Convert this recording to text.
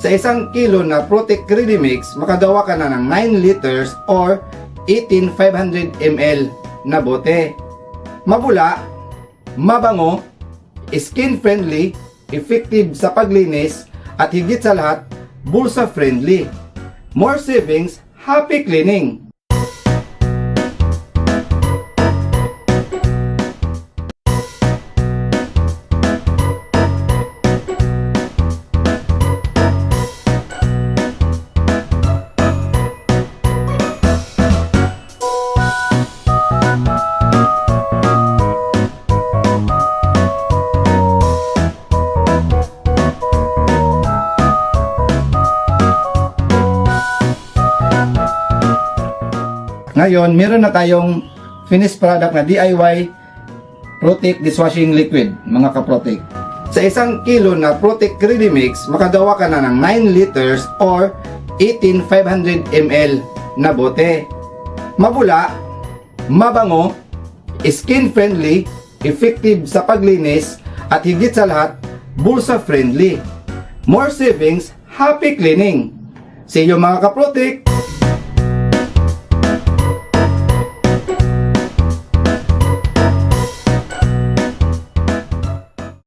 Sa isang kilo na Protec Ready Mix, makagawa ka na ng 9 liters or 18,500 ml na bote. Mabula, mabango, skin friendly, effective sa paglinis, at higit sa lahat, bulsa friendly. More savings, happy cleaning! Ngayon, meron na tayong finished product na DIY Protec Dishwashing Liquid, mga ka-Protec. Sa isang kilo na Protec Ready Mix, makagawa ka na ng 9 liters or 18,500 ml na bote. Mabula, mabango, skin friendly, effective sa paglinis, at higit sa lahat, bulsa friendly. More savings, happy cleaning! See you mga ka-Protec!